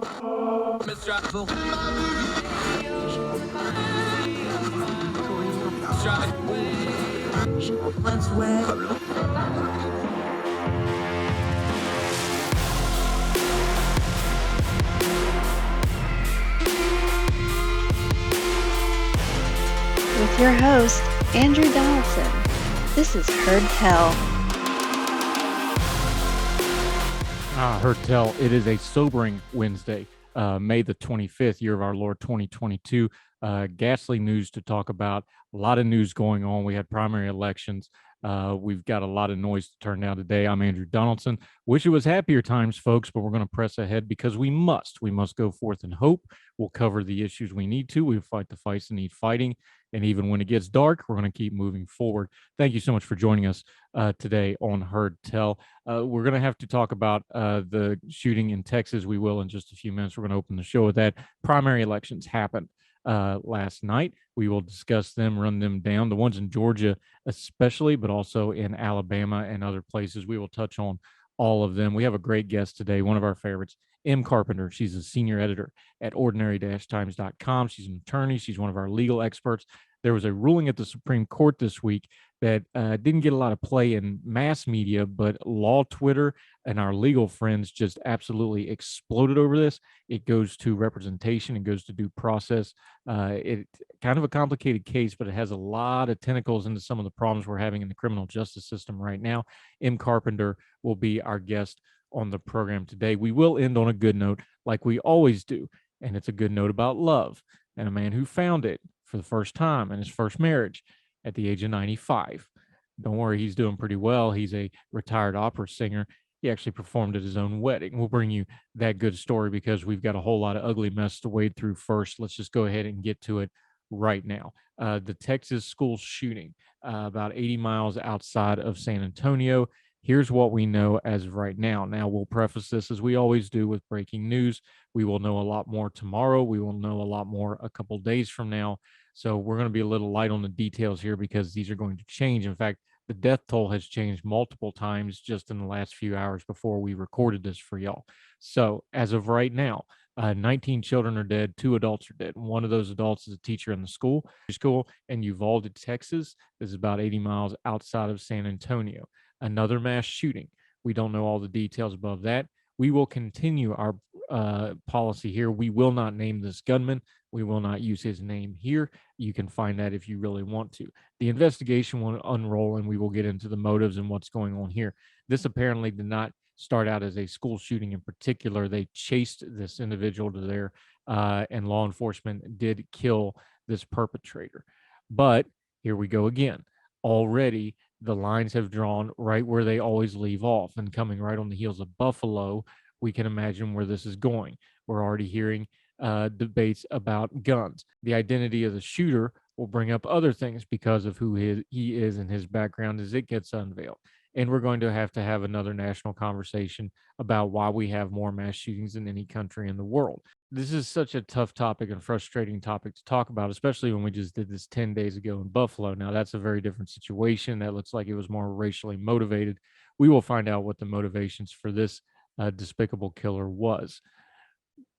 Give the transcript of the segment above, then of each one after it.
With your host, Andrew Donaldson. This is Heard Tell. Heard Tell. It is a sobering Wednesday, May the 25th, year of our Lord 2022. Ghastly news to talk about. A lot of news going on. We had primary elections. We've got a lot of noise to turn down today. I'm Andrew Donaldson. Wish it was happier times, folks, but we're going to press ahead because we must. We must go forth in hope. We'll cover the issues we need to. We fight the fights that need fighting. And even when it gets dark, we're going to keep moving forward. Thank you so much for joining us today on Heard Tell. We're going to have to talk about the shooting in Texas. We will in just a few minutes. We're going to open the show with that. Primary elections happened last night. We will discuss them, run them down, the ones in Georgia especially, but also in Alabama and other places. We will touch on all of them. We have a great guest today, one of our favorites, Em Carpenter. She's a senior editor at ordinary-times.com. She's an attorney. She's one of our legal experts. There was a ruling at the Supreme Court this week that didn't get a lot of play in mass media, but law Twitter and our legal friends just absolutely exploded over this. It goes to representation. It goes to due process. It kind of a complicated case, but it has a lot of tentacles into some of the problems we're having in the criminal justice system right now. Em Carpenter will be our guest on the program today. We will end on a good note like we always do, and it's a good note about love and a man who found it for the first time in his first marriage at the age of 95. Don't worry, he's doing pretty well. He's a retired opera singer. He actually performed at his own wedding. We'll bring you that good story because we've got a whole lot of ugly mess to wade through first. Let's just go ahead and get to it right now. The Texas school shooting, about 80 miles outside of San Antonio. Here's what we know as of right now. Now, we'll preface this as we always do with breaking news. We will know a lot more tomorrow. We will know a lot more a couple days from now. So we're going to be a little light on the details here because these are going to change. In fact, the death toll has changed multiple times just in the last few hours before we recorded this for y'all. So as of right now, 19 children are dead. 2 adults are dead. One of those adults is a teacher in the school in Uvalde, Texas. This is about 80 miles outside of San Antonio. Another mass shooting. We don't know all the details above that. We will continue our policy here. We will not name this gunman. We will not use his name here. You can find that if you really want to. The investigation will unroll and we will get into the motives and what's going on here. This apparently did not start out as a school shooting in particular. They chased this individual to there and law enforcement did kill this perpetrator. But here we go again. Already the lines have drawn right where they always leave off, and coming right on the heels of Buffalo, we can imagine where this is going. We're already hearing debates about guns. The identity of the shooter will bring up other things because of who he is and his background as it gets unveiled. And we're going to have another national conversation about why we have more mass shootings than any country in the world. This is such a tough topic and frustrating topic to talk about, especially when we just did this 10 days ago in Buffalo. Now, that's a very different situation. That looks like it was more racially motivated. We will find out what the motivations for this despicable killer was.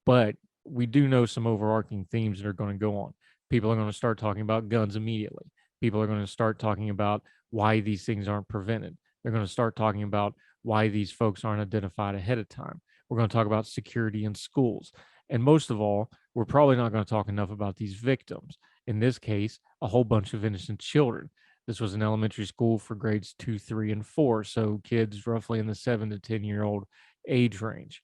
But we do know some overarching themes that are going to go on. People are going to start talking about guns immediately. People are going to start talking about why these things aren't prevented. They're going to start talking about why these folks aren't identified ahead of time. We're going to talk about security in schools. And most of all, we're probably not going to talk enough about these victims. In this case, a whole bunch of innocent children. This was an elementary school for grades 2, 3, and 4. So kids roughly in the 7 to 10-year-old age range.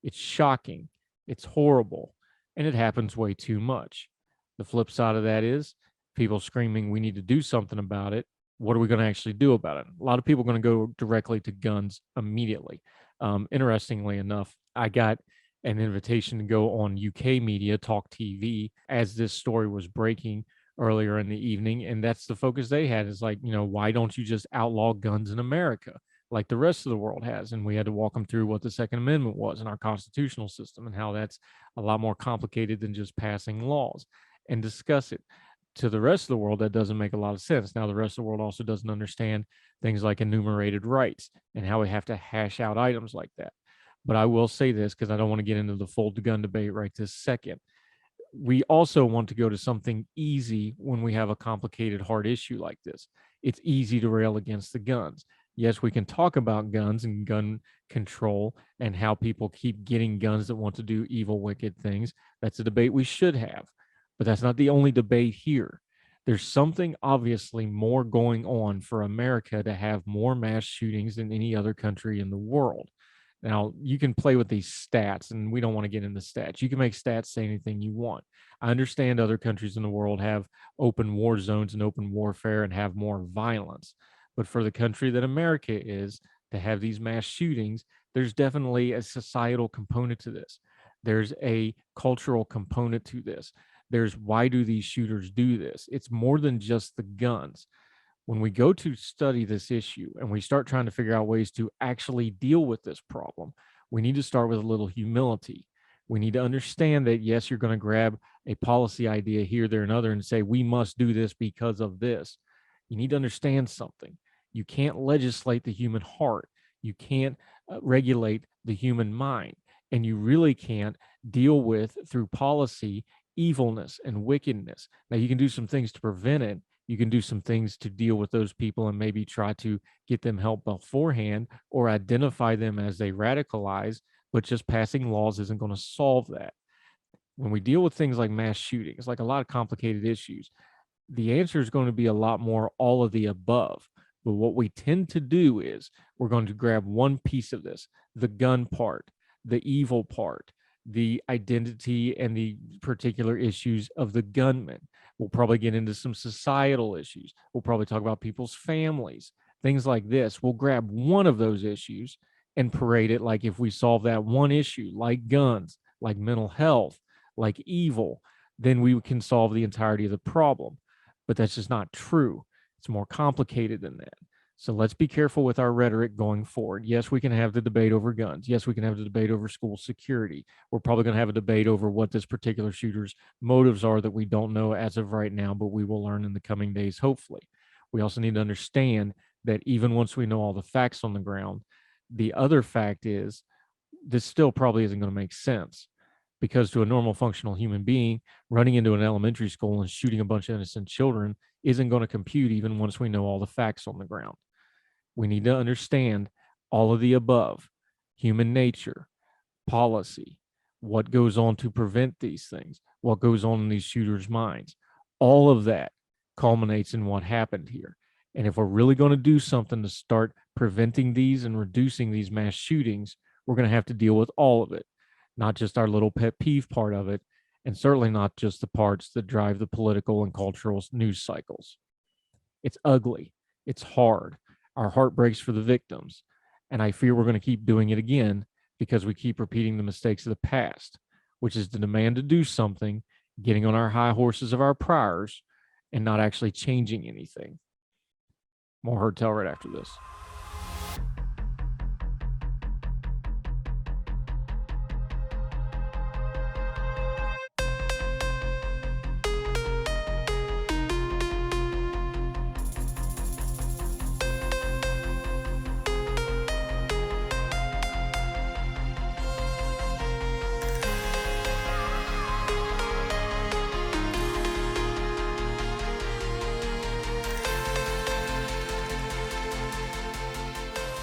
It's shocking. It's horrible. And it happens way too much. The flip side of that is people screaming, we need to do something about it. What are we going to actually do about it? A lot of people are going to go directly to guns immediately. Interestingly enough, I got an invitation to go on UK media, Talk TV, as this story was breaking earlier in the evening. And that's the focus they had is like, why don't you just outlaw guns in America like the rest of the world has? And we had to walk them through what the Second Amendment was in our constitutional system and how that's a lot more complicated than just passing laws, and discuss it. To the rest of the world, that doesn't make a lot of sense. Now, the rest of the world also doesn't understand things like enumerated rights and how we have to hash out items like that. But I will say this because I don't want to get into the full gun debate right this second. We also want to go to something easy when we have a complicated, hard issue like this. It's easy to rail against the guns. Yes, we can talk about guns and gun control and how people keep getting guns that want to do evil, wicked things. That's a debate we should have, but that's not the only debate here. There's something obviously more going on for America to have more mass shootings than any other country in the world. Now, you can play with these stats, and we don't want to get into stats. You can make stats say anything you want. I understand other countries in the world have open war zones and open warfare and have more violence. But for the country that America is, to have these mass shootings, there's definitely a societal component to this. There's a cultural component to this. There's why do these shooters do this? It's more than just the guns. When we go to study this issue and we start trying to figure out ways to actually deal with this problem, we need to start with a little humility. We need to understand that, yes, you're going to grab a policy idea here, there, and other and say, we must do this because of this. You need to understand something. You can't legislate the human heart. You can't regulate the human mind. And you really can't deal with, through policy, evilness and wickedness. Now, you can do some things to prevent it. You can do some things to deal with those people and maybe try to get them help beforehand or identify them as they radicalize, but just passing laws isn't going to solve that. When we deal with things like mass shootings, like a lot of complicated issues, the answer is going to be a lot more all of the above. But what we tend to do is we're going to grab one piece of this, the gun part, the evil part, the identity and the particular issues of the gunman. We'll probably get into some societal issues. We'll probably talk about people's families, things like this. We'll grab one of those issues and parade it like if we solve that one issue, like guns, like mental health, like evil, then we can solve the entirety of the problem. But that's just not true. It's more complicated than that. So let's be careful with our rhetoric going forward. Yes, we can have the debate over guns. Yes, we can have the debate over school security. We're probably going to have a debate over what this particular shooter's motives are that we don't know as of right now, but we will learn in the coming days, hopefully. We also need to understand that even once we know all the facts on the ground, the other fact is this still probably isn't going to make sense, because to a normal functional human being, running into an elementary school and shooting a bunch of innocent children isn't going to compute even once we know all the facts on the ground. We need to understand all of the above: human nature, policy, what goes on to prevent these things, what goes on in these shooters' minds. All of that culminates in what happened here. And if we're really going to do something to start preventing these and reducing these mass shootings, we're going to have to deal with all of it, not just our little pet peeve part of it, and certainly not just the parts that drive the political and cultural news cycles. It's ugly. It's hard. Our heart breaks for the victims. And I fear we're going to keep doing it again because we keep repeating the mistakes of the past, which is the demand to do something, getting on our high horses of our priors, and not actually changing anything. More Heard Tell right after this.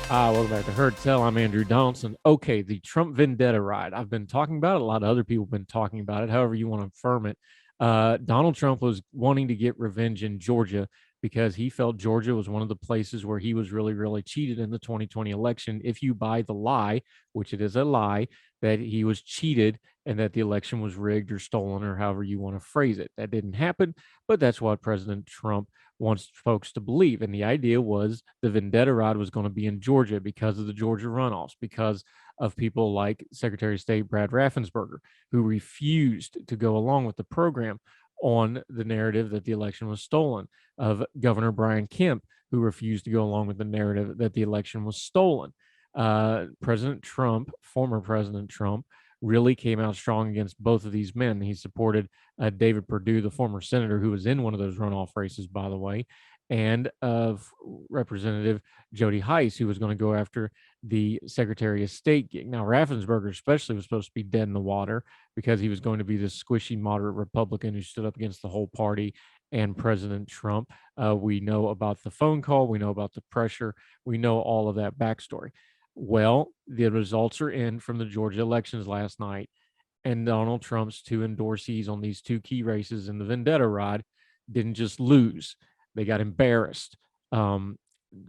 Welcome back to Heard Tell. I'm Andrew Donaldson. Okay, the Trump vendetta ride. I've been talking about it. A lot of other people have been talking about it, however you want to affirm it. Donald Trump was wanting to get revenge in Georgia because he felt Georgia was one of the places where he was really, really cheated in the 2020 election. If you buy the lie, which it is a lie, that he was cheated and that the election was rigged or stolen or however you want to phrase it. That didn't happen, but that's what President Trump wants folks to believe. And the idea was the vendetta ride was going to be in Georgia because of the Georgia runoffs, because of people like Secretary of State Brad Raffensperger, who refused to go along with the program on the narrative that the election was stolen, of Governor Brian Kemp, who refused to go along with the narrative that the election was stolen. President Trump, former President Trump, really came out strong against both of these men. He supported David Perdue, the former senator who was in one of those runoff races, by the way, and of Representative Jody Heiss, who was going to go after the Secretary of State gig. Now, Raffensperger especially was supposed to be dead in the water because he was going to be this squishy moderate Republican who stood up against the whole party and President Trump. We know about the phone call. We know about the pressure. We know all of that backstory. Well, the results are in from the Georgia elections last night, and Donald Trump's two endorsees on these two key races in the vendetta ride didn't just lose, they got embarrassed. Um,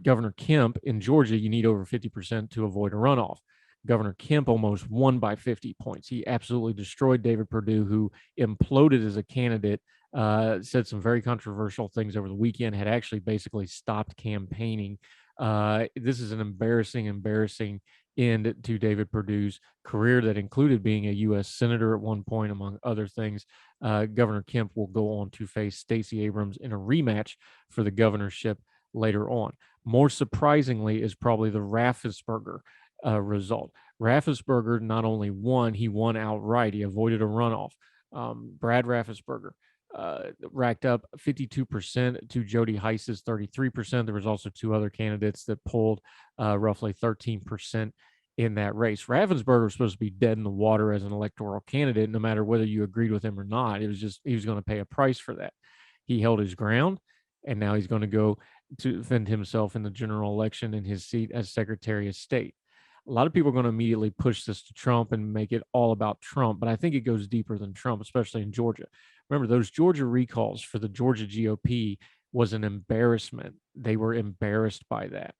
Governor Kemp in Georgia, you need over 50% to avoid a runoff. Governor Kemp almost won by 50 points. He absolutely destroyed David Perdue, who imploded as a candidate, said some very controversial things over the weekend, had actually basically stopped campaigning. This is an embarrassing end to David Perdue's career that included being a U.S. Senator at one point, among other things. Governor Kemp will go on to face Stacey Abrams in a rematch for the governorship later on. More surprisingly is probably the Raffensperger result. Raffensperger not only won, he won outright. He avoided a runoff. Brad Raffensperger racked up 52% to Jody Heiss's 33%. There was also two other candidates that pulled roughly 13% in that race. Raffensperger was supposed to be dead in the water as an electoral candidate, no matter whether you agreed with him or not. It was just, he was going to pay a price for that. He held his ground, and now he's going to go to defend himself in the general election in his seat as Secretary of State. A lot of people are going to immediately push this to Trump and make it all about Trump, but I think it goes deeper than Trump, especially in Georgia. Remember, those Georgia recalls for the Georgia GOP was an embarrassment. They were embarrassed by that.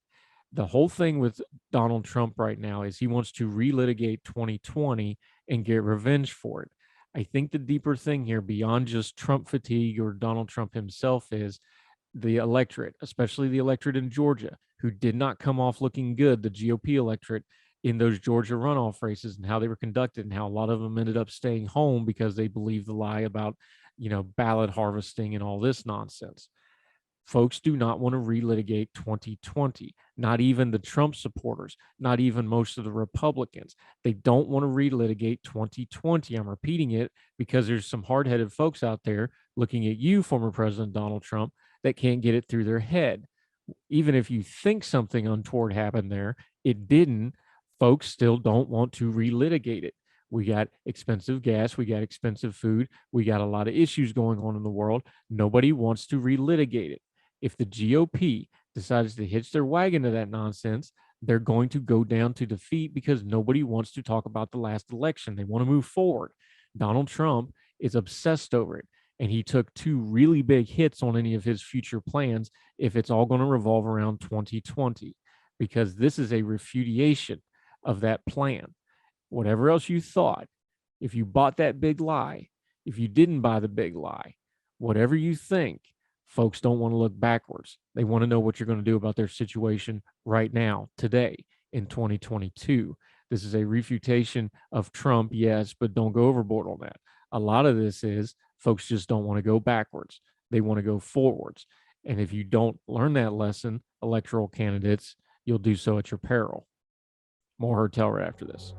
The whole thing with Donald Trump right now is he wants to relitigate 2020 and get revenge for it. I think the deeper thing here, beyond just Trump fatigue or Donald Trump himself, is the electorate, especially the electorate in Georgia, who did not come off looking good, the GOP electorate in those Georgia runoff races and how they were conducted, and how a lot of them ended up staying home because they believed the lie about, ballot harvesting and all this nonsense. Folks do not want to relitigate 2020, not even the Trump supporters, not even most of the Republicans. They don't want to relitigate 2020. I'm repeating it because there's some hard-headed folks out there looking at you, former President Donald Trump, that can't get it through their head. Even if you think something untoward happened there, it didn't. Folks still don't want to relitigate it. We got expensive gas. We got expensive food. We got a lot of issues going on in the world. Nobody wants to relitigate it. If the GOP decides to hitch their wagon to that nonsense, they're going to go down to defeat because nobody wants to talk about the last election. They want to move forward. Donald Trump is obsessed over it, and he took two really big hits on any of his future plans if it's all going to revolve around 2020, because this is a refutation of that plan. Whatever else you thought, if you bought that big lie, if you didn't buy the big lie, whatever you think, folks don't want to look backwards. They want to know what you're going to do about their situation right now, today, in 2022. This is a refutation of Trump, yes, but don't go overboard on that. A lot of this is folks just don't want to go backwards. They want to go forwards. And if you don't learn that lesson, electoral candidates, you'll do so at your peril. More Heard Tell right after this.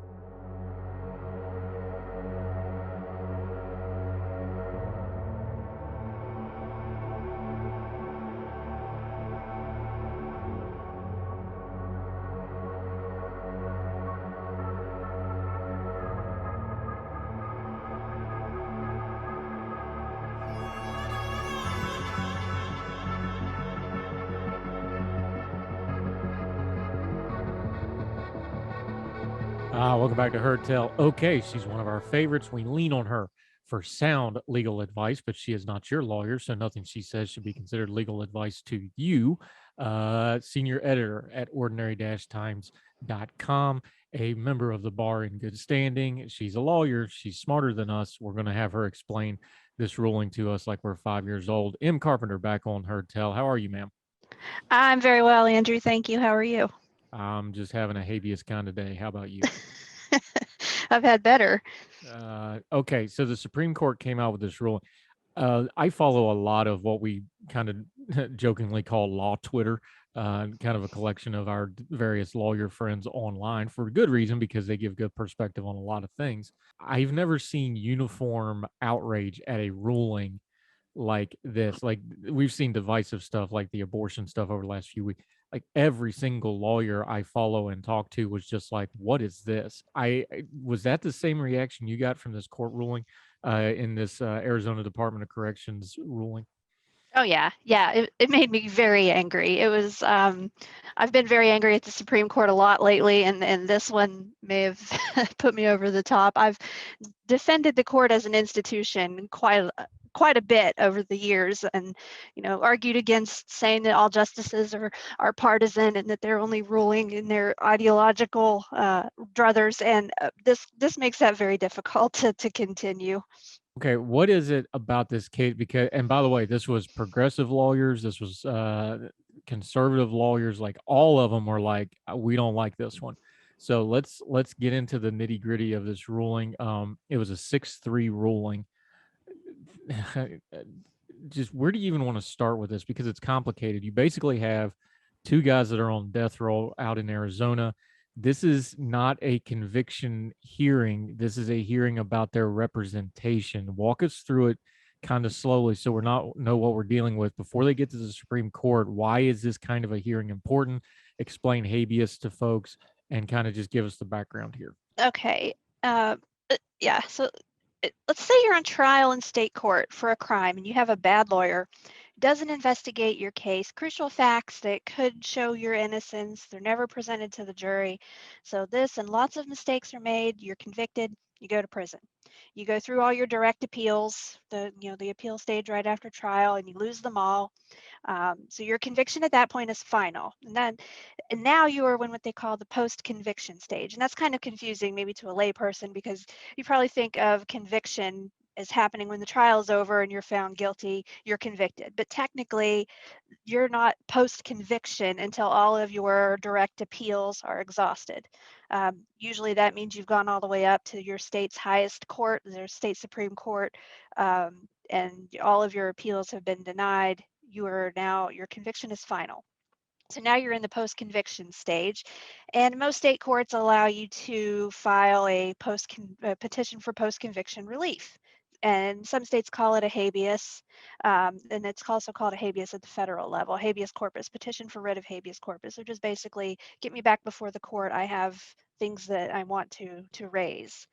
Welcome back to Heard Tell. Okay, she's one of our favorites. We lean on her for sound legal advice, but she is not your lawyer, so nothing she says should be considered legal advice to you. Senior editor at ordinary-times.com, a member of the bar in good standing. She's a lawyer. She's smarter than us. We're going to have her explain this ruling to us like we're 5 years old. Em Carpenter back on Heard Tell. How are you, ma'am? I'm very well, Andrew. Thank you. How are you? I'm just having a habeas kind of day. How about you? I've had better. Okay, so the Supreme Court came out with this ruling. I follow a lot of what we kind of jokingly call law Twitter, kind of a collection of our various lawyer friends online for good reason, because they give good perspective on a lot of things. I've never seen uniform outrage at a ruling like this. Like we've seen divisive stuff like the abortion stuff over the last few weeks. Like every single lawyer I follow and talk to was just like, "What is this?" Was that the same reaction you got from this court ruling in this Arizona Department of Corrections ruling? Oh yeah, yeah. It made me very angry. It was I've been very angry at the Supreme Court a lot lately, and this one may have put me over the top. I've defended the court as an institution quite a bit over the years, and argued against saying that all justices are partisan and that they're only ruling in their ideological druthers, and this makes that very difficult to continue. Okay, what is it about this case? Because, and by the way, this was progressive lawyers, this was conservative lawyers, like all of them were like, we don't like this one. So let's get into the nitty gritty of this ruling. It was a 6-3 ruling. Just where do you even want to start with this? Because it's complicated. You basically have two guys that are on death row out in Arizona. This is not a conviction hearing. This is a hearing about their representation. Walk us through it kind of slowly so we're not know what we're dealing with before they get to the Supreme Court. Why is this kind of a hearing important? Explain habeas to folks and kind of just give us the background here. Okay. Yeah. So let's say you're on trial in state court for a crime and you have a bad lawyer, doesn't investigate your case, crucial facts that could show your innocence. They're never presented to the jury. So this and lots of mistakes are made. You're convicted. You go to prison. You go through all your direct appeals, the appeal stage right after trial, and you lose them all. So your conviction at that point is final. And now you are in what they call the post-conviction stage. And that's kind of confusing maybe to a layperson because you probably think of conviction as happening when the trial is over and you're found guilty, you're convicted. But technically, you're not post-conviction until all of your direct appeals are exhausted. Usually that means you've gone all the way up to your state's highest court, their state Supreme Court, and all of your appeals have been denied. Your conviction is final. So now you're in the post-conviction stage, and most state courts allow you to file a petition for post-conviction relief. And some states call it a habeas, and it's also called a habeas at the federal level, habeas corpus, petition for writ of habeas corpus, which is basically get me back before the court. I have things that I want to raise.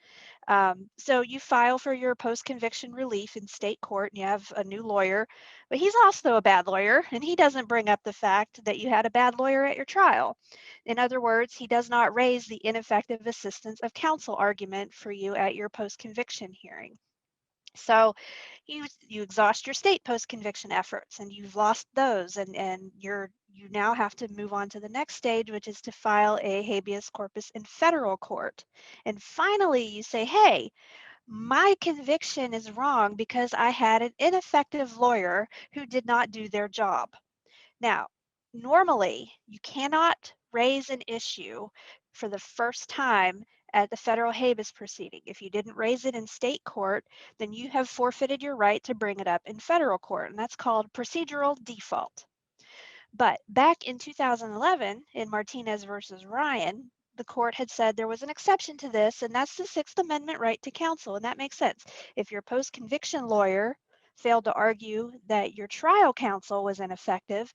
So you file for your post-conviction relief in state court and you have a new lawyer, but he's also a bad lawyer and he doesn't bring up the fact that you had a bad lawyer at your trial. In other words, he does not raise the ineffective assistance of counsel argument for you at your post-conviction hearing. So you exhaust your state post-conviction efforts and you've lost those, and you now have to move on to the next stage, which is to file a habeas corpus in federal court. And finally you say, hey, my conviction is wrong because I had an ineffective lawyer who did not do their job. Now, normally you cannot raise an issue for the first time at the federal habeas proceeding. If you didn't raise it in state court, then you have forfeited your right to bring it up in federal court, and that's called procedural default. But back in 2011, in Martinez versus Ryan, the court had said there was an exception to this, and that's the Sixth Amendment right to counsel, and that makes sense. If your post-conviction lawyer failed to argue that your trial counsel was ineffective,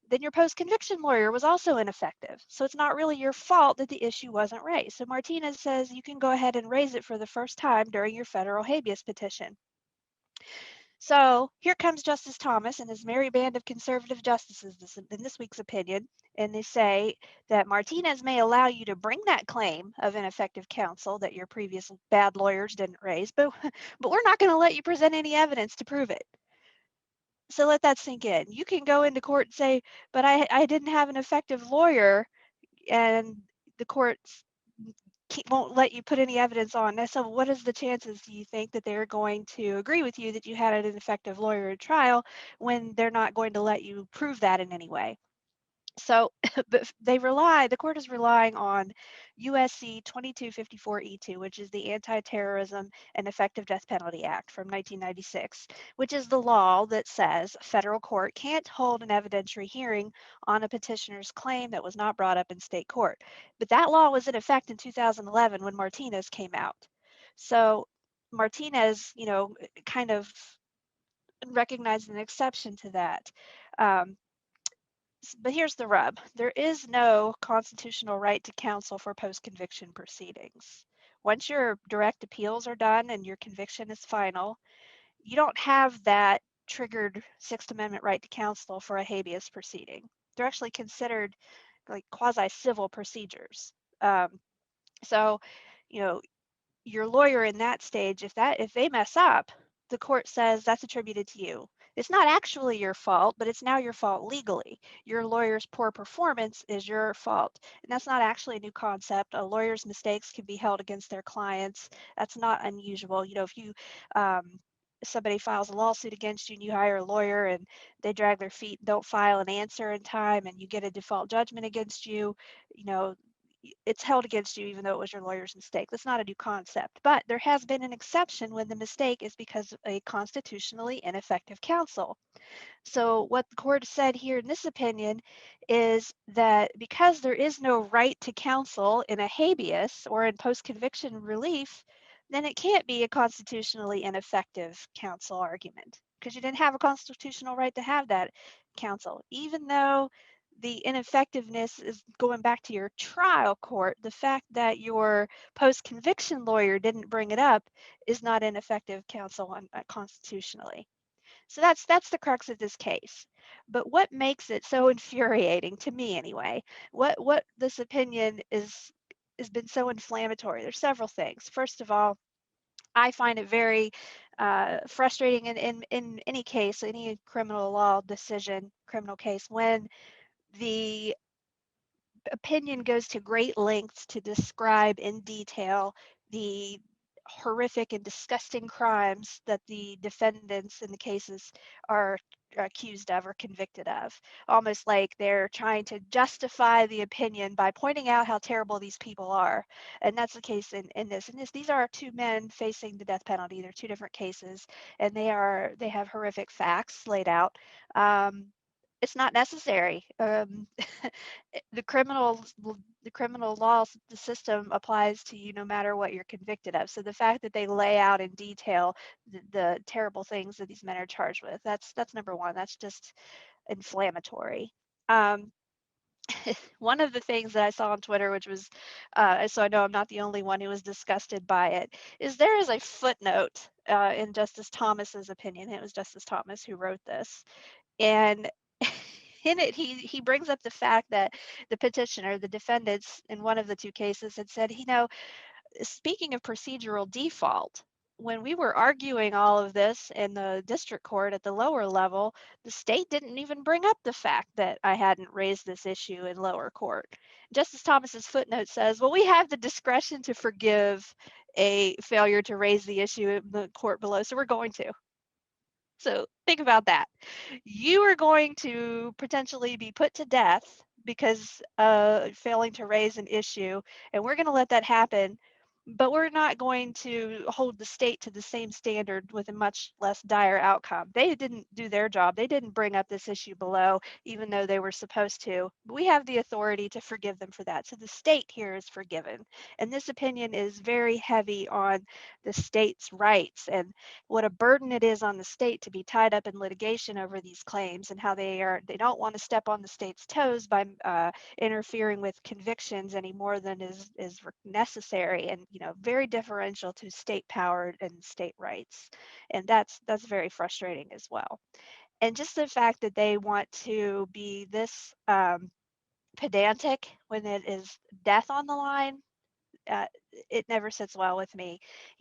then your post-conviction lawyer was also ineffective. So it's not really your fault that the issue wasn't raised. So Martinez says you can go ahead and raise it for the first time during your federal habeas petition. So here comes Justice Thomas and his merry band of conservative justices in this week's opinion, and they say that Martinez may allow you to bring that claim of ineffective counsel that your previous bad lawyers didn't raise, but we're not going to let you present any evidence to prove it. So let that sink in. You can go into court and say, but I didn't have an effective lawyer, and the courts won't let you put any evidence on this. So what is the chances, do you think, that they're going to agree with you that you had an effective lawyer at trial when they're not going to let you prove that in any way? So, but the court is relying on USC 2254E2, which is the Anti-Terrorism and Effective Death Penalty Act from 1996, which is the law that says a federal court can't hold an evidentiary hearing on a petitioner's claim that was not brought up in state court. But that law was in effect in 2011 when Martinez came out. So Martinez, kind of recognize an exception to that. Um, but here's the rub. There is no constitutional right to counsel for post-conviction proceedings. Once your direct appeals are done and your conviction is final, you don't have that triggered Sixth Amendment right to counsel for a habeas proceeding. They're actually considered like quasi-civil procedures. Um, so, you know, your lawyer in that stage, if they mess up, the court says that's attributed to you. It's not actually your fault, but it's now your fault legally. Your lawyer's poor performance is your fault. And that's not actually a new concept. A lawyer's mistakes can be held against their clients. That's not unusual. If you somebody files a lawsuit against you and you hire a lawyer and they drag their feet, don't file an answer in time, and you get a default judgment against you, you know, it's held against you even though it was your lawyer's mistake. That's not a new concept, but there has been an exception when the mistake is because of a constitutionally ineffective counsel. So what the court said here in this opinion is that because there is no right to counsel in a habeas or in post-conviction relief, then it can't be a constitutionally ineffective counsel argument because you didn't have a constitutional right to have that counsel. Even though the ineffectiveness is going back to your trial court, the fact that your post-conviction lawyer didn't bring it up is not ineffective counsel constitutionally. So that's the crux of this case. But what makes it so infuriating to me anyway, what this opinion is has been so inflammatory. There's several things. First of all, I find it very frustrating in any case, any criminal law decision, criminal case, when the opinion goes to great lengths to describe in detail the horrific and disgusting crimes that the defendants in the cases are accused of or convicted of. Almost like they're trying to justify the opinion by pointing out how terrible these people are. And that's the case in this. These are two men facing the death penalty. They're two different cases, and they have horrific facts laid out. It's not necessary. The criminal law, the system applies to you no matter what you're convicted of. So the fact that they lay out in detail the terrible things that these men are charged with, that's number one. That's just inflammatory. Um, One of the things that I saw on Twitter, which was, so I know I'm not the only one who was disgusted by it, is there is a footnote in Justice Thomas's opinion. It was Justice Thomas who wrote this, and in it he brings up the fact that the petitioner, the defendants in one of the two cases, had said, speaking of procedural default, when we were arguing all of this in the district court at the lower level, the state didn't even bring up the fact that I hadn't raised this issue in lower court. Justice Thomas's footnote says, well, we have the discretion to forgive a failure to raise the issue in the court below, so we're going to. So think about that. You are going to potentially be put to death because failing to raise an issue, and we're going to let that happen, but we're not going to hold the state to the same standard with a much less dire outcome. They didn't do their job. They didn't bring up this issue below, even though they were supposed to. We have the authority to forgive them for that. So the state here is forgiven. And this opinion is very heavy on the state's rights and what a burden it is on the state to be tied up in litigation over these claims, and how they don't want to step on the state's toes by interfering with convictions any more than is necessary, and very differential to state power and state rights. And that's very frustrating as well. And just the fact that they want to be this pedantic when it is death on the line, uh, it never sits well with me.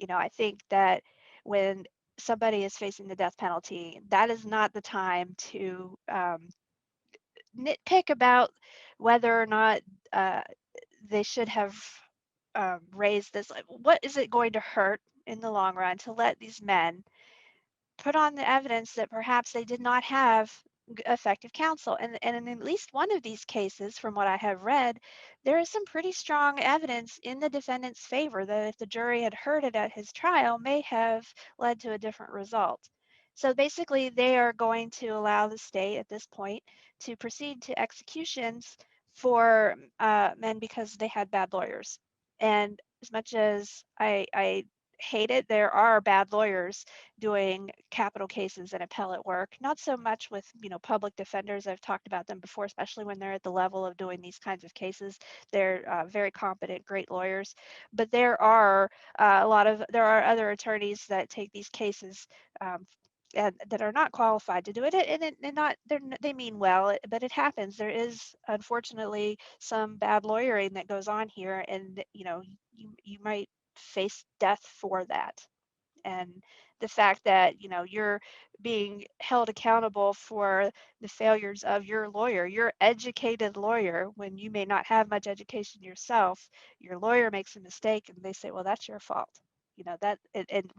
I think that when somebody is facing the death penalty, that is not the time to nitpick about whether or not uh, they should have raised this. Like, what is it going to hurt in the long run to let these men put on the evidence that perhaps they did not have effective counsel? And in at least one of these cases, from what I have read, there is some pretty strong evidence in the defendant's favor that if the jury had heard it at his trial, may have led to a different result. So basically, they are going to allow the state at this point to proceed to executions for men because they had bad lawyers. And as much as I hate it. There are bad lawyers doing capital cases and appellate work, not so much with, public defenders. I've talked about them before, especially when they're at the level of doing these kinds of cases. They're very competent, great lawyers. But there are there are other attorneys that take these cases and that are not qualified to do it, and they mean well, but it happens. There is unfortunately some bad lawyering that goes on here, and you might face death for that. And the fact that you're being held accountable for the failures of your lawyer, your educated lawyer, when you may not have much education yourself, your lawyer makes a mistake and they say, well, that's your fault. And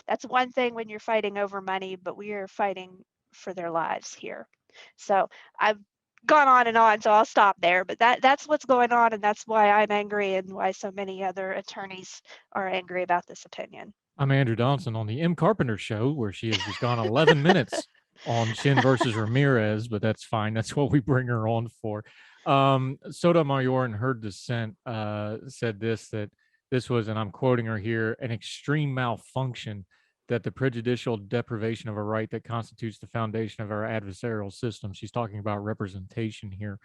that's one thing when you're fighting over money, but we are fighting for their lives here. So I've gone on, so I'll stop there. But that's what's going on, and that's why I'm angry, and why so many other attorneys are angry about this opinion. I'm Andrew Donson on the Em Carpenter show, where she has just gone 11 minutes on Shin versus Ramirez, but that's fine. That's what we bring her on for. Sotomayor, in her dissent, said that this was, and I'm quoting her here, an extreme malfunction, that the prejudicial deprivation of a right that constitutes the foundation of our adversarial system. She's talking about representation here.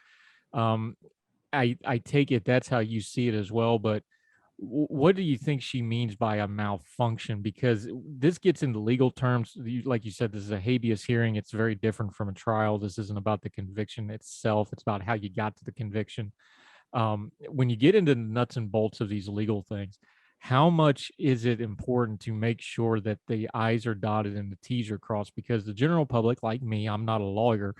I take it that's how you see it as well, but what do you think she means by a malfunction? Because this gets into legal terms. Like you said, this is a habeas hearing. It's very different from a trial. This isn't about the conviction itself. It's about how you got to the conviction. When you get into the nuts and bolts of these legal things, how much is it important to make sure that the I's are dotted and the T's are crossed? Because the general public, like me, I'm not a lawyer,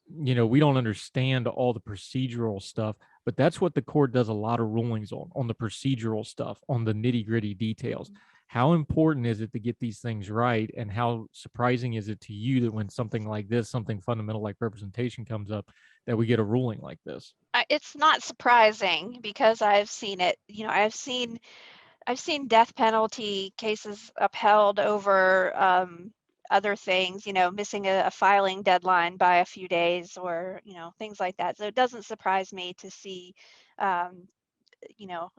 we don't understand all the procedural stuff, but that's what the court does a lot of rulings on the procedural stuff, on the nitty-gritty details. How important is it to get these things right? And how surprising is it to you that when something like this, something fundamental like representation comes up, that we get a ruling like this? It's not surprising, because I've seen it. I've seen death penalty cases upheld over other things, missing a filing deadline by a few days, or things like that. So it doesn't surprise me to see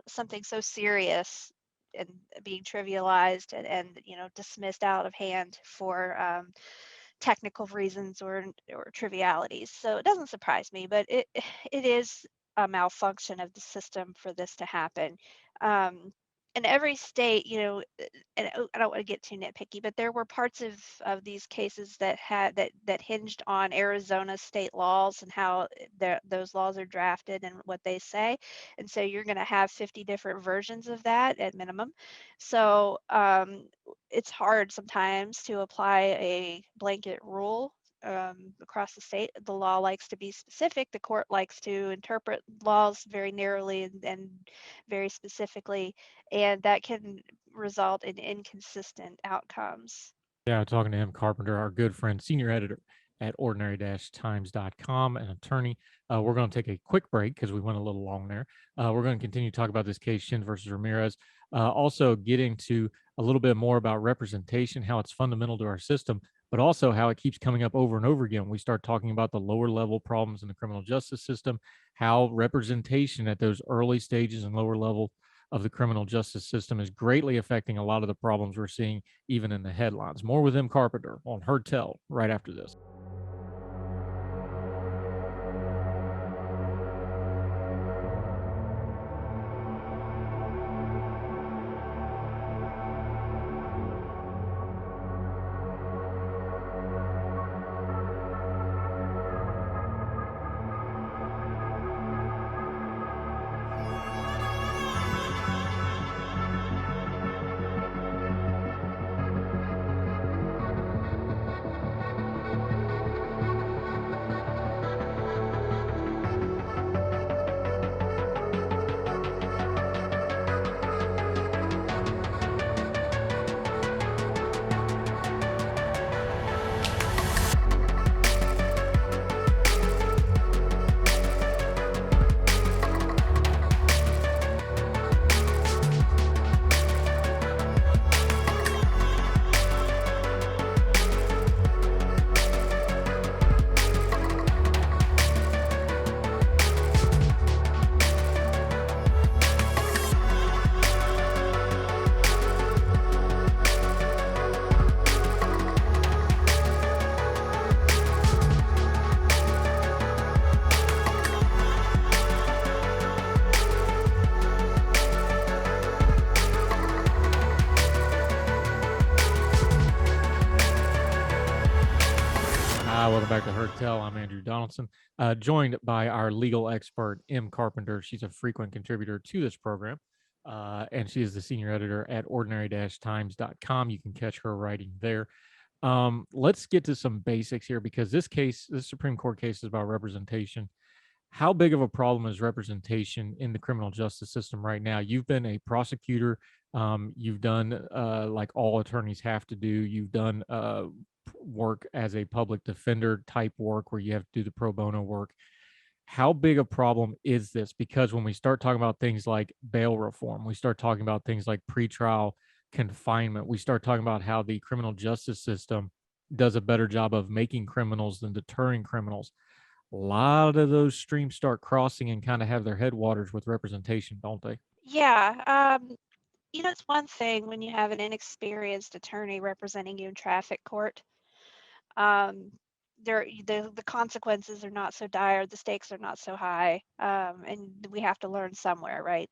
something so serious and being trivialized and dismissed out of hand for technical reasons or trivialities. So it doesn't surprise me, but it is a malfunction of the system for this to happen. In every state, and I don't want to get too nitpicky, but there were parts of these cases that hinged on Arizona state laws and how those laws are drafted and what they say. And so you're going to have 50 different versions of that at minimum. So it's hard sometimes to apply a blanket rule across the state. The law likes to be specific. The court likes to interpret laws very narrowly and very specifically, and that can result in inconsistent outcomes. Yeah, talking to Em Carpenter, our good friend, senior editor at ordinary-times.com, an attorney. We're going to take a quick break because we went a little long there. We're going to continue to talk about this case, Shin versus Ramirez. Also getting to a little bit more about representation, how it's fundamental to our system, but also how it keeps coming up over and over again. We start talking about the lower level problems in the criminal justice system, how representation at those early stages and lower level of the criminal justice system is greatly affecting a lot of the problems we're seeing even in the headlines. More with Em Carpenter on Her Tell right after this. Hi, welcome back to Heard Tell. I'm Andrew Donaldson, joined by our legal expert, Em Carpenter. She's a frequent contributor to this program, and she is the senior editor at ordinary-times.com. You can catch her writing there. Let's get to some basics here because this Supreme Court case is about representation. How big of a problem is representation in the criminal justice system right now? You've been a prosecutor. You've done like all attorneys have to do. You've done work as a public defender type work where you have to do the pro bono work. How big a problem is this? Because when we start talking about things like bail reform, we start talking about things like pretrial confinement, we start talking about how the criminal justice system does a better job of making criminals than deterring criminals. A lot of those streams start crossing and kind of have their headwaters with representation, don't they? Yeah, it's one thing when you have an inexperienced attorney representing you in traffic court. Um, the consequences are not so dire, the stakes are not so high, and we have to learn somewhere, right?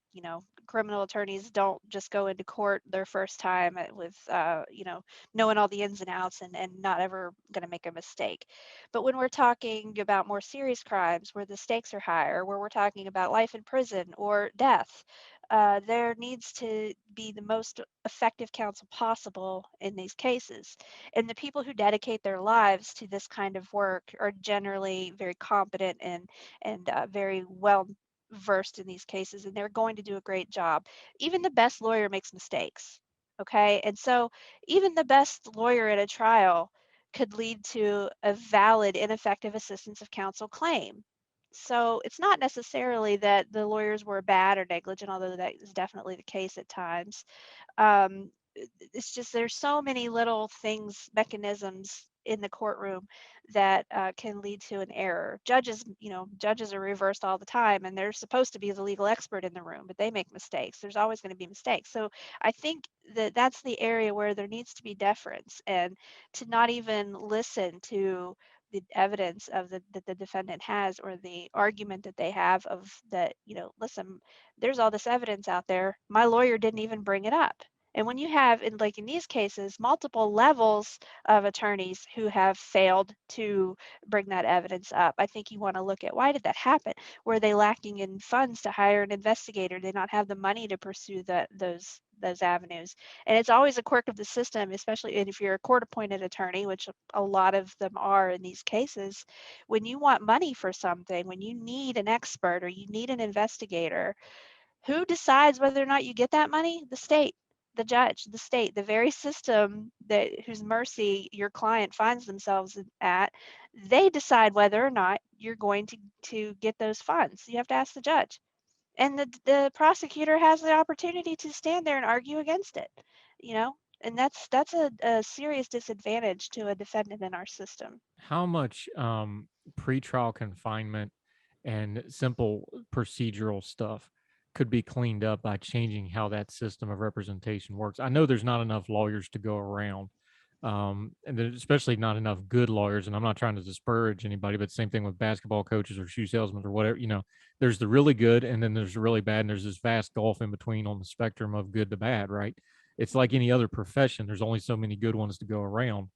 Criminal attorneys don't just go into court their first time with, knowing all the ins and outs and not ever going to make a mistake. But when we're talking about more serious crimes where the stakes are higher, where we're talking about life in prison or death, there needs to be the most effective counsel possible in these cases. And the people who dedicate their lives to this kind of work are generally very competent and very well versed in these cases, and they're going to do a great job. Even the best lawyer makes mistakes. Okay. And so even the best lawyer at a trial could lead to a valid ineffective assistance of counsel claim. So it's not necessarily that the lawyers were bad or negligent, although that is definitely the case at times. um, it's just there's so many little things, mechanisms in the courtroom that can lead to an error. Judges are reversed all the time, and they're supposed to be the legal expert in the room, but they make mistakes. There's always going to be mistakes. So I think that that's the area where there needs to be deference, and to not even listen to the evidence that the defendant has, or the argument that they have of that, listen, there's all this evidence out there. My lawyer didn't even bring it up. And when you have, in these cases, multiple levels of attorneys who have failed to bring that evidence up, I think you want to look at, why did that happen? Were they lacking in funds to hire an investigator? Did they not have the money to pursue those avenues? And it's always a quirk of the system, especially if you're a court-appointed attorney, which a lot of them are in these cases. When you want money for something, when you need an expert or you need an investigator, who decides whether or not you get that money? The state, the judge, the state, the very system that whose mercy your client finds themselves at. They decide whether or not you're going to get those funds. You have to ask the judge. And the prosecutor has the opportunity to stand there and argue against it, you know, and that's a serious disadvantage to a defendant in our system. How much pretrial confinement and simple procedural stuff could be cleaned up by changing how that system of representation works? I know there's not enough lawyers to go around, and there's especially not enough good lawyers. And I'm not trying to disparage anybody, but same thing with basketball coaches or shoe salesmen or whatever. There's the really good, and then there's the really bad, and there's this vast gulf in between on the spectrum of good to bad, right? It's like any other profession. There's only so many good ones to go around.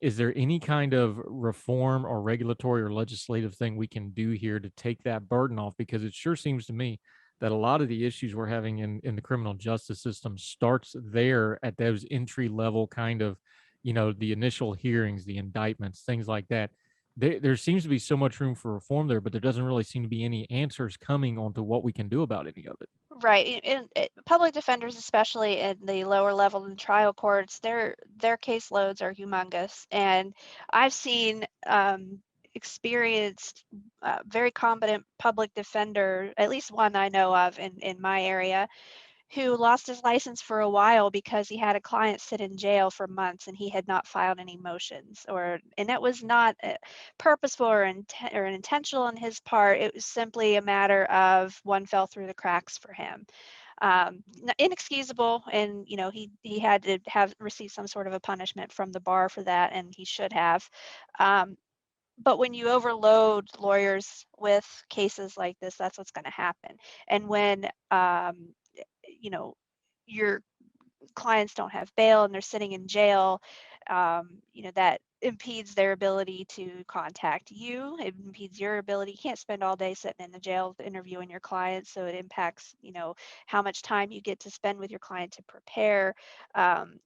Is there any kind of reform or regulatory or legislative thing we can do here to take that burden off? Because it sure seems to me that a lot of the issues we're having in the criminal justice system starts there at those entry level kind of, the initial hearings, the indictments, things like that. There seems to be so much room for reform there, but there doesn't really seem to be any answers coming onto what we can do about any of it. Right. Public defenders, especially in the lower level in trial courts, their caseloads are humongous. And I've seen experienced, very competent public defender, at least one I know of in my area, who lost his license for a while because he had a client sit in jail for months and he had not filed any motions, and it was not purposeful or intentional on his part. It was simply a matter of one fell through the cracks for him. Inexcusable, and he had to have received some sort of a punishment from the bar for that, and he should have. But when you overload lawyers with cases like this, that's what's going to happen. And when you know your clients don't have bail and they're sitting in jail, that impedes their ability to contact you. It impedes your ability. You can't spend all day sitting in the jail interviewing your client, so it impacts, how much time you get to spend with your client to prepare.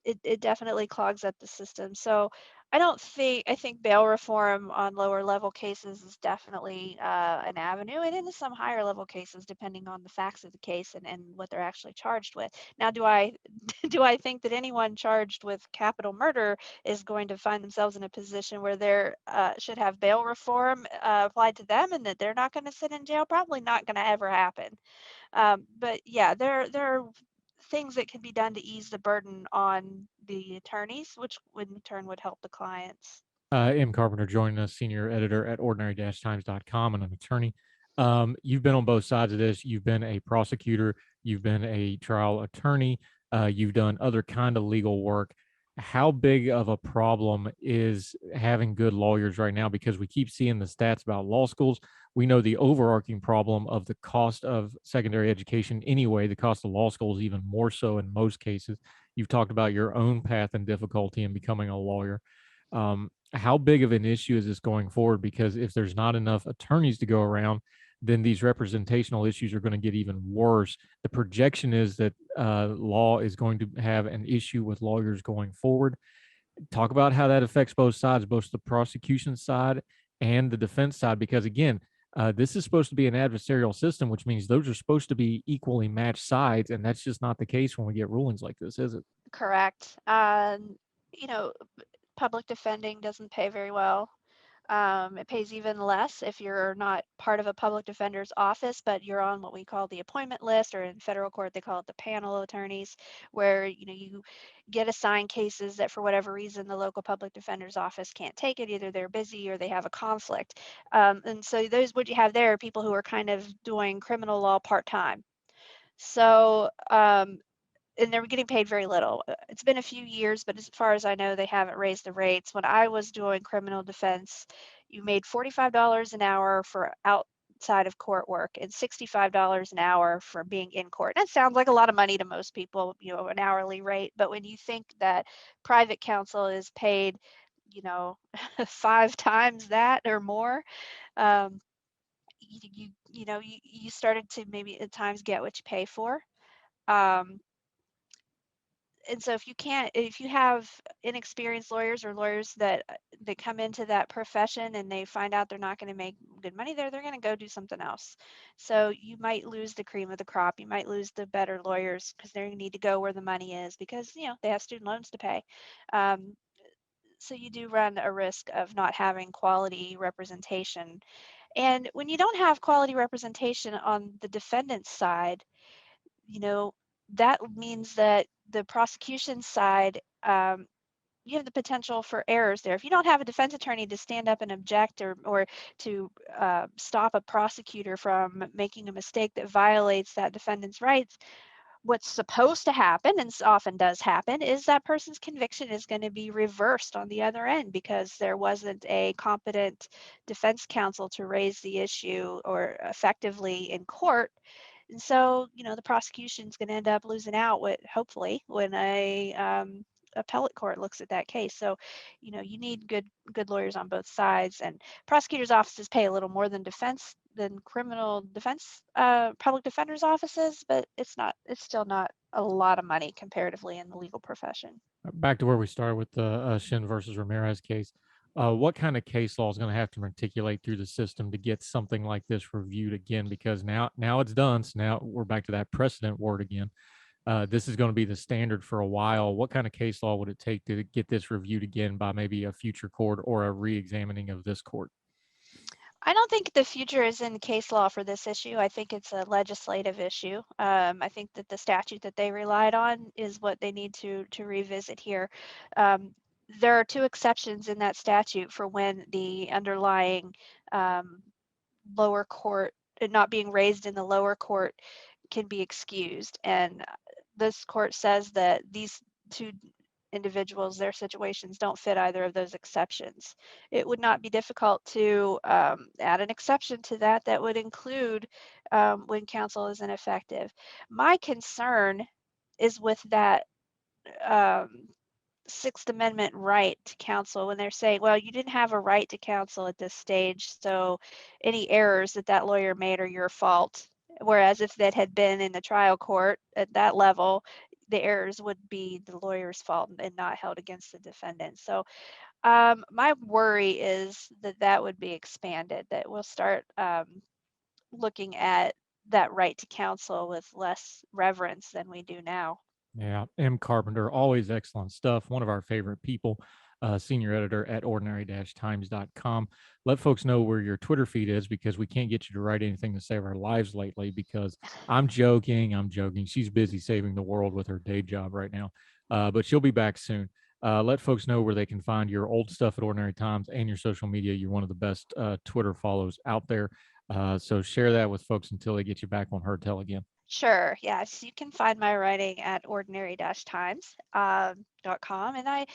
It definitely clogs up the system. So I think bail reform on lower level cases is definitely an avenue, and in some higher level cases, depending on the facts of the case and what they're actually charged with. Now, do I do I think that anyone charged with capital murder is going to find themselves in a position where they should have bail reform applied to them and that they're not going to sit in jail? Probably not going to ever happen. But yeah, there are things that can be done to ease the burden on the attorneys, which would in turn would help the clients. Em Carpenter joining us, senior editor at ordinary-times.com and an attorney. You've been on both sides of this. You've been a prosecutor, you've been a trial attorney, you've done other kind of legal work. How big of a problem is having good lawyers right now? Because we keep seeing the stats about law schools. We know the overarching problem of the cost of secondary education anyway, the cost of law school is even more so in most cases. You've talked about your own path and difficulty in becoming a lawyer. How big of an issue is this going forward? Because if there's not enough attorneys to go around, then these representational issues are going to get even worse. The projection is that law is going to have an issue with lawyers going forward. Talk about how that affects both sides, both the prosecution side and the defense side, because again, this is supposed to be an adversarial system, which means those are supposed to be equally matched sides, and that's just not the case when we get rulings like this, is it? Correct. You know, public defending doesn't pay very well. It pays even less if you're not part of a public defender's office, but you're on what we call the appointment list, or in federal court, they call it the panel of attorneys, where you get assigned cases that for whatever reason the local public defender's office can't take it. Either they're busy or they have a conflict. And so those what you have there are people who are kind of doing criminal law part-time. So and they're getting paid very little. It's been a few years, but as far as I know, they haven't raised the rates. When I was doing criminal defense, you made $45 an hour for outside of court work and $65 an hour for being in court. That sounds like a lot of money to most people, an hourly rate. But when you think that private counsel is paid, you know, 5 times that or more, um, you started to maybe at times get what you pay for. Um, and so if you have inexperienced lawyers or lawyers that come into that profession and they find out they're not going to make good money there, they're going to go do something else. So you might lose the cream of the crop. You might lose the better lawyers because they need to go where the money is because they have student loans to pay. um, so you do run a risk of not having quality representation. And when you don't have quality representation on the defendant's side, you know, that means that the prosecution side, you have the potential for errors there. If you don't have a defense attorney to stand up and object or to stop a prosecutor from making a mistake that violates that defendant's rights, what's supposed to happen, and often does happen, is that person's conviction is going to be reversed on the other end because there wasn't a competent defense counsel to raise the issue or effectively in court. And so, the prosecution's going to end up losing out hopefully when a appellate court looks at that case. So, you need good lawyers on both sides, and prosecutors' offices pay a little more than criminal defense public defenders' offices, but it's still not a lot of money comparatively in the legal profession. Back to where we started with the Shin versus Ramirez case. What kind of case law is going to have to articulate through the system to get something like this reviewed again? Because now it's done. So now we're back to that precedent word again. This is going to be the standard for a while. What kind of case law would it take to get this reviewed again by maybe a future court or a re-examining of this court? I don't think the future is in case law for this issue. I think it's a legislative issue. I think that the statute that they relied on is what they need to revisit here. Um, there are two exceptions in that statute for when the underlying um, lower court not being raised in the lower court can be excused. And this court says that these two individuals, their situations don't fit either of those exceptions. It would not be difficult to add an exception to that would include when counsel is ineffective. My concern is with that um, Sixth Amendment right to counsel when they're saying, well, you didn't have a right to counsel at this stage, so any errors that lawyer made are your fault. Whereas if that had been in the trial court at that level, the errors would be the lawyer's fault and not held against the defendant. So my worry is that would be expanded, that we'll start looking at that right to counsel with less reverence than we do now. Yeah, Em Carpenter, always excellent stuff. One of our favorite people, senior editor at ordinary-times.com. Let folks know where your Twitter feed is, because we can't get you to write anything to save our lives lately, because I'm joking. She's busy saving the world with her day job right now, but she'll be back soon. Let folks know where they can find your old stuff at Ordinary Times and your social media. You're one of the best Twitter follows out there. So share that with folks until they get you back on Her Tell again. Sure. Yes, you can find my writing at ordinary-times.com. And I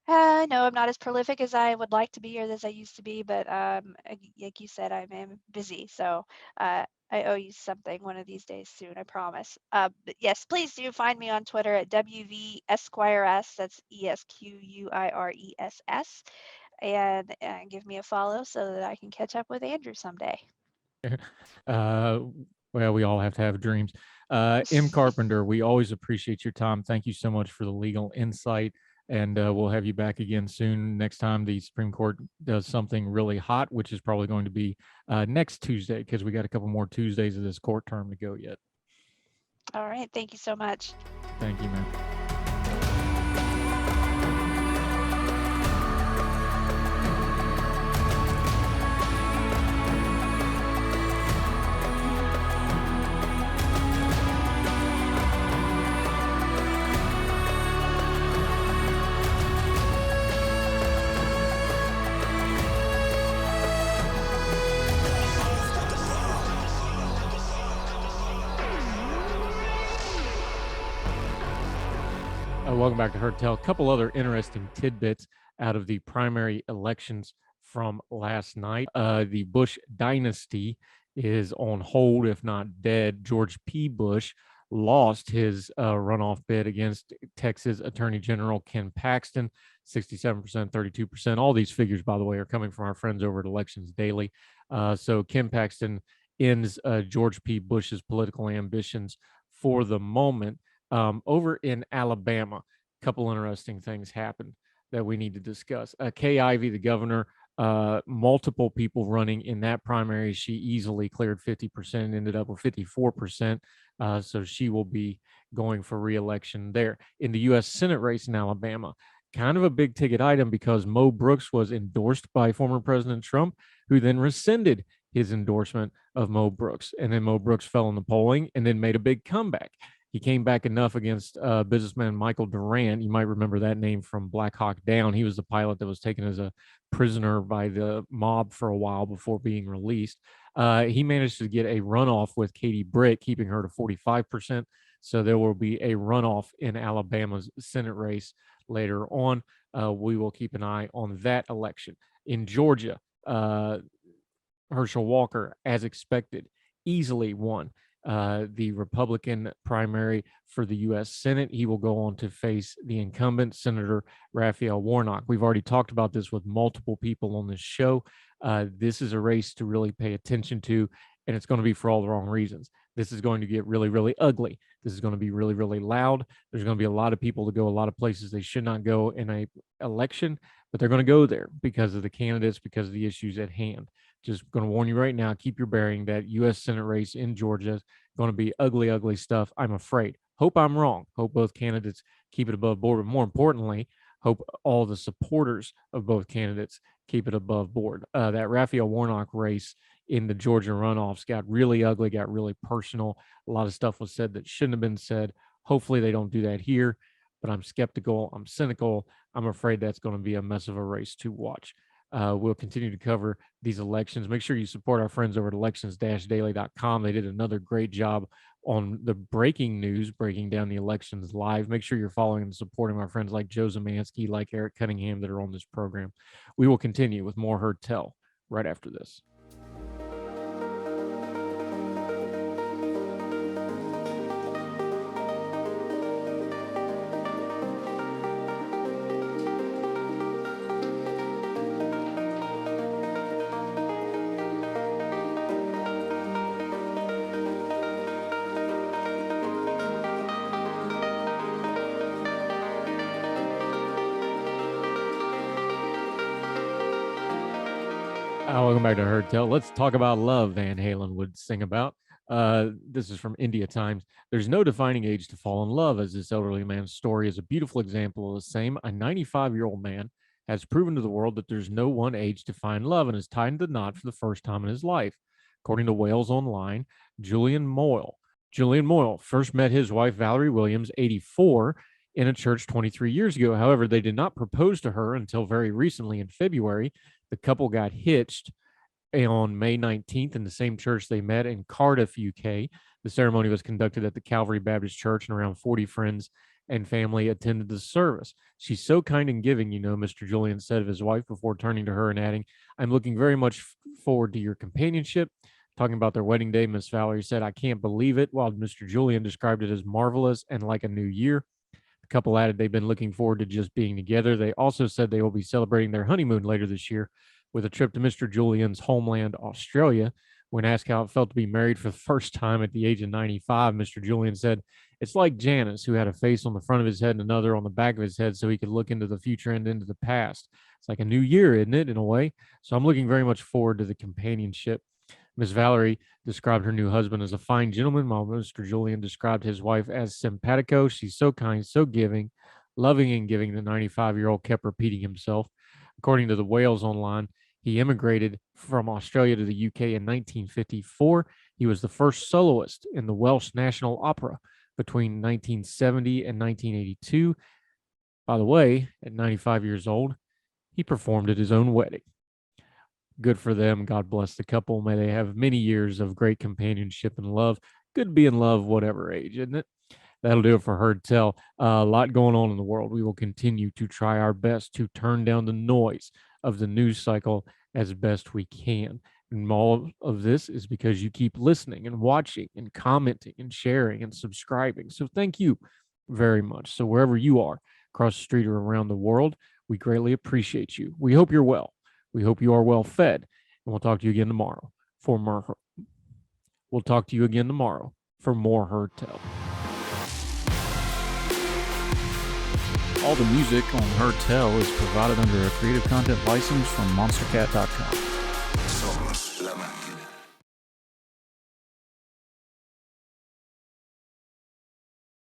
know I'm not as prolific as I would like to be or as I used to be, but like you said, I'm busy. So I owe you something one of these days soon, I promise. But yes, please do find me on Twitter at WV Esquires. That's ESQUIRESS. And give me a follow so that I can catch up with Andrew someday. Well, we all have to have dreams. Em Carpenter, we always appreciate your time. Thank you so much for the legal insight, and we'll have you back again soon. Next time the Supreme Court does something really hot, which is probably going to be next Tuesday, because we got a couple more Tuesdays of this court term to go yet. All right. Thank you so much. Thank you, man. Welcome back to Her Tell. A couple other interesting tidbits out of the primary elections from last night. The Bush dynasty is on hold, if not dead. George P. Bush lost his runoff bid against Texas Attorney General Ken Paxton, 67%, 32%. All these figures, by the way, are coming from our friends over at Elections Daily. So Ken Paxton ends George P. Bush's political ambitions for the moment. Over in Alabama, a couple interesting things happened that we need to discuss. Kay Ivey, the governor, multiple people running in that primary. She easily cleared 50%, ended up with 54%. So she will be going for re-election there. In the U.S. Senate race in Alabama, kind of a big ticket item, because Mo Brooks was endorsed by former President Trump, who then rescinded his endorsement of Mo Brooks. And then Mo Brooks fell in the polling and then made a big comeback. He came back enough against businessman Michael Durant. You might remember that name from Black Hawk Down. He was the pilot that was taken as a prisoner by the mob for a while before being released. He managed to get a runoff with Katie Britt, keeping her to 45%. So there will be a runoff in Alabama's Senate race later on. We will keep an eye on that election. In Georgia, Herschel Walker, as expected, easily won the Republican primary for the U.S. Senate. He will go on to face the incumbent, Senator Raphael Warnock. We've already talked about this with multiple people on this show. This is a race to really pay attention to, and it's going to be for all the wrong reasons. This is going to get really, really ugly. This is going to be really, really loud. There's going to be a lot of people to go a lot of places they should not go in a election, but they're going to go there because of the candidates, because of the issues at hand. Just going to warn you right now, keep your bearing. That U.S. Senate race in Georgia is going to be ugly, ugly stuff, I'm afraid. Hope I'm wrong. Hope both candidates keep it above board. But more importantly, hope all the supporters of both candidates keep it above board. That Raphael Warnock race in the Georgia runoffs got really ugly, got really personal. A lot of stuff was said that shouldn't have been said. Hopefully they don't do that here, but I'm skeptical. I'm cynical. I'm afraid that's going to be a mess of a race to watch. We'll continue to cover these elections. Make sure you support our friends over at elections-daily.com. They did another great job on the breaking news, breaking down the elections live. Make sure you're following and supporting our friends like Joe Zemansky, like Eric Cunningham, that are on this program. We will continue with more Her Tell right after this. Welcome back to Heard Tell. Let's talk about love, Van Halen would sing about. This is from India Times. There's no defining age to fall in love, as this elderly man's story is a beautiful example of the same. A 95-year-old man has proven to the world that there's no one age to find love and has tied the knot for the first time in his life. According to Wales Online, Julian Moyle first met his wife, Valerie Williams, 84, in a church 23 years ago. However, they did not propose to her until very recently in February. The couple got hitched on May 19th in the same church they met in Cardiff, UK. The ceremony was conducted at the Calvary Baptist Church, and around 40 friends and family attended the service. She's so kind and giving, Mr. Julian said of his wife before turning to her and adding, I'm looking very much forward to your companionship. Talking about their wedding day, Miss Valerie said, I can't believe it, while Mr. Julian described it as marvelous and like a new year. The couple added they've been looking forward to just being together. They also said they will be celebrating their honeymoon later this year with a trip to Mr. Julian's homeland, Australia. When asked how it felt to be married for the first time at the age of 95, Mr. Julian said, it's like Janus, who had a face on the front of his head and another on the back of his head so he could look into the future and into the past. It's like a new year, isn't it, in a way? So I'm looking very much forward to the companionship. Miss Valerie described her new husband as a fine gentleman, while Mr. Julian described his wife as simpatico. She's so kind, so giving, loving and giving. The 95-year-old kept repeating himself. According to the Wales Online, he immigrated from Australia to the UK in 1954. He was the first soloist in the Welsh National Opera between 1970 and 1982. By the way, at 95 years old, he performed at his own wedding. Good for them. God bless the couple. May they have many years of great companionship and love. Good to be in love, whatever age, isn't it? That'll do it for Heard Tell. A lot going on in the world. We will continue to try our best to turn down the noise of the news cycle as best we can. And all of this is because you keep listening and watching and commenting and sharing and subscribing. So thank you very much. So wherever you are, across the street or around the world, we greatly appreciate you. We hope you're well. We hope you are well fed. And we'll talk to you again tomorrow for more. We'll talk to you again tomorrow for more Heard Tell. All the music on Heard Tell is provided under a Creative Content license from monstercat.com.